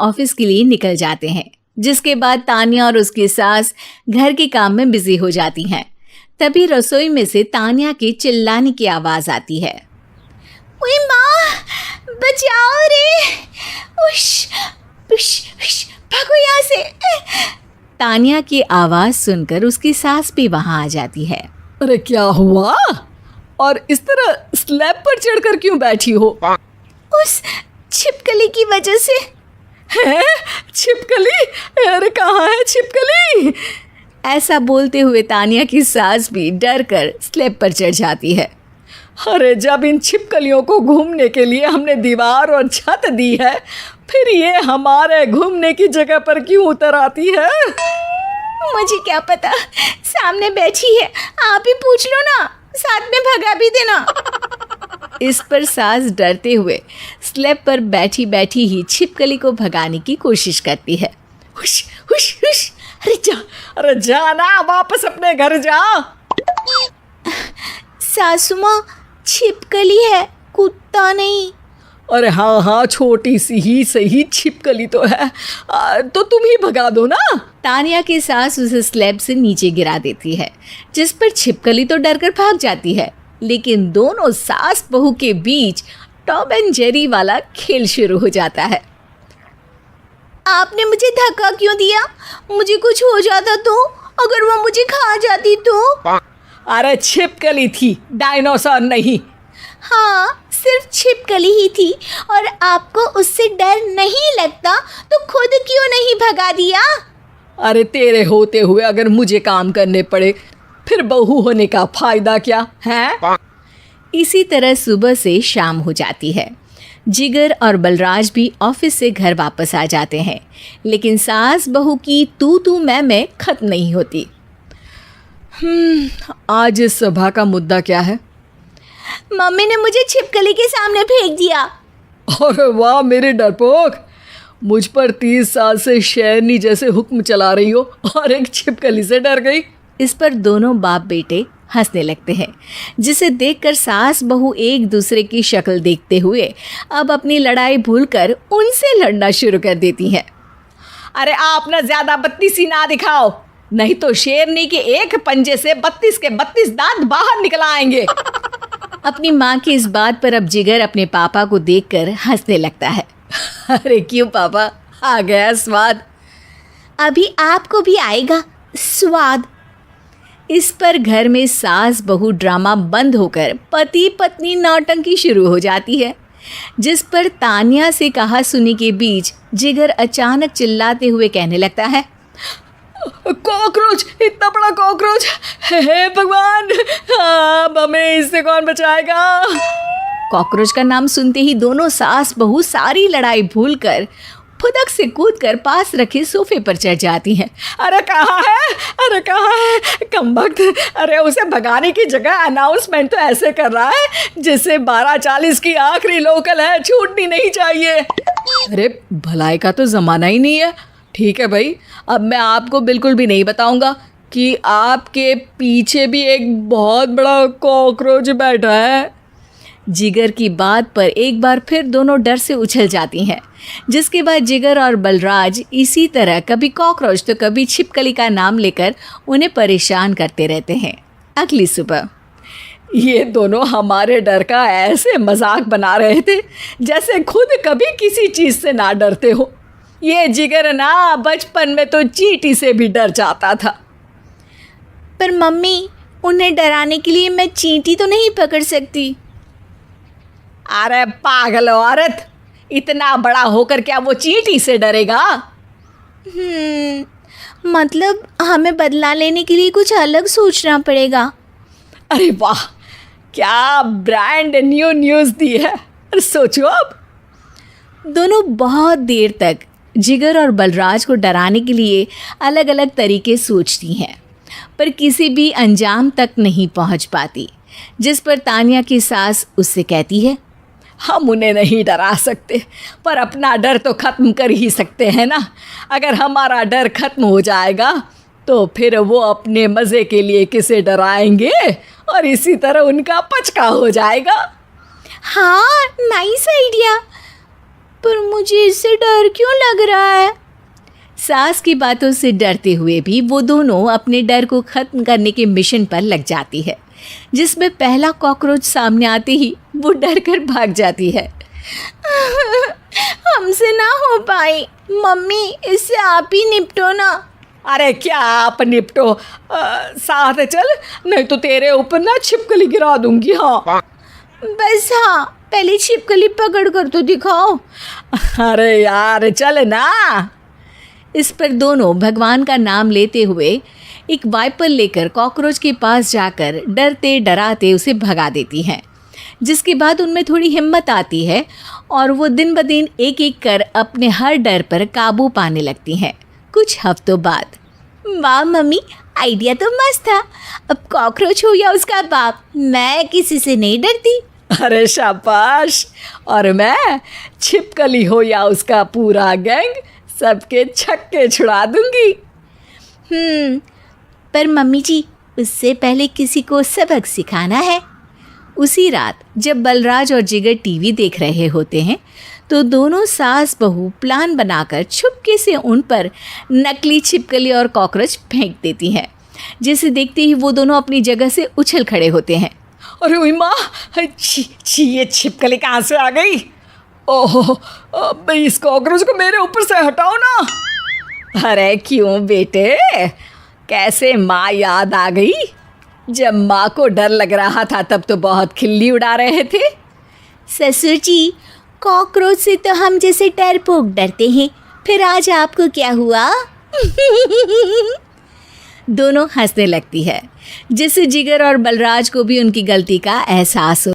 Office के लिए निकल जाते हैं, जिसके बाद तान्या और उसकी सास घर के काम में बिजी हो जाती हैं। तभी रसोई में से तान्या के चिल्लाने की आवाज आती है। ओए माँ, बचाओ रे, उश, उश, उश, भागो यहाँ से। तान्या की आवाज सुनकर उसकी सास भी वहां आ जाती है। अरे क्या हुआ? और इस तरह स्लैब पर चढ़कर क्यों बैठी हो? उस छिपकली की वजह से। है? छिपकली? अरे कहाँ है छिपकली? ऐसा बोलते हुए तान्या की सास भी डर कर स्लैब पर चढ़ जाती है। अरे जब इन छिपकलियों को घूमने के लिए हमने दीवार और छत दी है, फिर ये हमारे घूमने की जगह पर क्यों उतर आती है? मुझे क्या पता, सामने बैठी है, आप ही पूछ लो ना, साथ में भगा भी देना। इस पर सास डरते हुए स्लैब पर बैठी बैठी ही छिपकली को भगाने की कोशिश करती है। हुश, हुश, हुश, अरे जा ना, वापस अपने घर जा। सासू माँ, छिपकली है, कुत्ता नहीं। अरे हाँ, छोटी सी ही सही छिपकली तो है, तो तुम ही भगा दो ना। तान्या की सास उसे स्लैब से नीचे गिरा देती है, जिस पर छिपकली तो डरकर भाग जाती है। लेकिन दोनों सास बहू के बीच टॉम एंड जेरी वाला खेल शुरू हो जाता है। आपने मुझे धक्का क्यों दिया? मुझे कुछ हो जाता तो? अगर वो मुझे खा जाती तो? अरे छिपकली थी, डायनासोर नहीं। हाँ, सिर्फ छिपकली ही थी, और आपको उससे डर नहीं लगता तो खुद क्यों नहीं भगा दिया? अरे तेरे होते हुए अगर मुझे काम करने पड़े, फिर बहू होने का फायदा क्या है? इसी तरह सुबह से शाम हो जाती है। जिगर और बलराज भी ऑफिस से घर वापस आ जाते हैं, लेकिन सास बहू की तू मैं खत्म नहीं होती। आज इस सभा का मुद्दा क्या है? मम्मी ने मुझे छिपकली के सामने फेंक दिया। अरे वाह मेरे डरपोक, मुझ पर 30 साल से शेरनी जैसे हुक्म चला रही हो और एक छिपकली से डर गई। इस पर दोनों बाप बेटे हंसने लगते हैं, जिसे देखकर सास बहू एक दूसरे की शक्ल देखते हुए अब अपनी लड़ाई भूलकर उनसे लड़ना शुरू कर देती हैं। अरे आप ना ज़्यादा बत्तीसी ना दिखाओ, नहीं तो शेरनी के एक पंजे से 32 के 32 दांत बाहर निकल आएंगे। अपनी माँ की इस बात पर अब जिगर अपने पापा को देखकर हंसने लगता है। अरे क्यों पापा, आ गया स्वाद। अभी आपको भी आएगा स्वाद। इस पर घर में सास बहू ड्रामा बंद होकर पति पत्नी नौटंकी शुरू हो जाती है, जिस पर तान्या से कहा सुनी के बीच जिगर अचानक चिल्लाते हुए कहने लगता है। कॉकरोच, इतना बड़ा कॉकरोच, हे भगवान, अब हमें इससे कौन बचाएगा? कॉकरोच का नाम सुनते ही दोनों सास बहू सारी लड़ाई भूलकर फुदक से कूदकर पास रखे सोफे पर चढ़ जाती हैं। अरे कहाँ है, अरे कहाँ है कमबख्त? अरे उसे भगाने की जगह अनाउंसमेंट तो ऐसे कर रहा है जैसे 12:40 की आखिरी लोकल है, छूटनी नहीं चाहिए। अरे भलाई का तो ज़माना ही नहीं है। ठीक है भाई, अब मैं आपको बिल्कुल भी नहीं बताऊंगा कि आपके पीछे भी एक बहुत बड़ा कॉकरोच बैठा है। जिगर की बात पर एक बार फिर दोनों डर से उछल जाती हैं, जिसके बाद जिगर और बलराज इसी तरह कभी कॉकरोच तो कभी छिपकली का नाम लेकर उन्हें परेशान करते रहते हैं। अगली सुबह ये दोनों हमारे डर का ऐसे मजाक बना रहे थे जैसे खुद कभी किसी चीज़ से ना डरते हो। ये जिगर ना बचपन में तो चींटी से भी डर जाता था। पर मम्मी, उन्हें डराने के लिए मैं चींटी तो नहीं पकड़ सकती। अरे पागल औरत, इतना बड़ा होकर क्या वो चींटी से डरेगा? मतलब हमें बदला लेने के लिए कुछ अलग सोचना पड़ेगा। अरे वाह, क्या ब्रांड न्यू न्यूज़ दी है। सोचो अब। दोनों बहुत देर तक जिगर और बलराज को डराने के लिए अलग अलग तरीके सोचती हैं, पर किसी भी अंजाम तक नहीं पहुंच पाती, जिस पर तान्या की सास उससे कहती है। हम उन्हें नहीं डरा सकते, पर अपना डर तो ख़त्म कर ही सकते हैं ना। अगर हमारा डर ख़त्म हो जाएगा तो फिर वो अपने मज़े के लिए किसे डराएंगे और इसी तरह उनका पचका हो जाएगा। हाँ, नाइस आइडिया। पर मुझे इससे डर क्यों लग रहा है? सास की बातों से डरते हुए भी वो दोनों अपने डर को खत्म करने के मिशन पर लग जाती है, जिसमें पहला कॉकरोच सामने आते ही वो डर कर भाग जाती है। हमसे ना हो पाई, मम्मी इससे आप ही निपटो ना। अरे क्या आप निपटो, साथ चल, नहीं तो तेरे ऊपर ना छिपकली गिरा दूंगी। हाँ बस हाँ, पहले छिपकली पकड़ कर तो दिखाओ। अरे यार चल ना। इस पर दोनों भगवान का नाम लेते हुए एक वाइपर लेकर कॉकरोच के पास जाकर डरते डराते उसे भगा देती हैं, जिसके बाद उनमें थोड़ी हिम्मत आती है और वो दिन ब दिन एक एक कर अपने हर डर पर काबू पाने लगती हैं। कुछ हफ्तों बाद। वाह मम्मी, आइडिया तो मस्त था। अब कॉकरोच हो या उसका बाप, मैं किसी से नहीं डरती। अरे शाबाश। और मैं छिपकली हो या उसका पूरा गैंग, सबके छक्के छुड़ा दूंगी। पर मम्मी जी, उससे पहले किसी को सबक सिखाना है। उसी रात जब बलराज और जिगर टीवी देख रहे होते हैं तो दोनों सास बहू प्लान बनाकर छुपके से उन पर नकली छिपकली और कॉकरोच फेंक देती हैं, जिसे देखते ही वो दोनों अपनी जगह से उछल खड़े होते हैं। अरे ओई माँ, छी ये छिपकली कहाँ से आ गई? ओह, अब इस कॉकरोच को मेरे ऊपर से हटाओ ना। अरे क्यों बेटे, कैसे माँ याद आ गई? जब माँ को डर लग रहा था तब तो बहुत खिल्ली उड़ा रहे थे। ससुर जी, कॉकरोच से तो हम जैसे डरपोक डरते हैं, फिर आज आपको क्या हुआ? दोनों हंसने लगती है, जिससे जिगर और बलराज को भी उनकी गलती का एहसास हो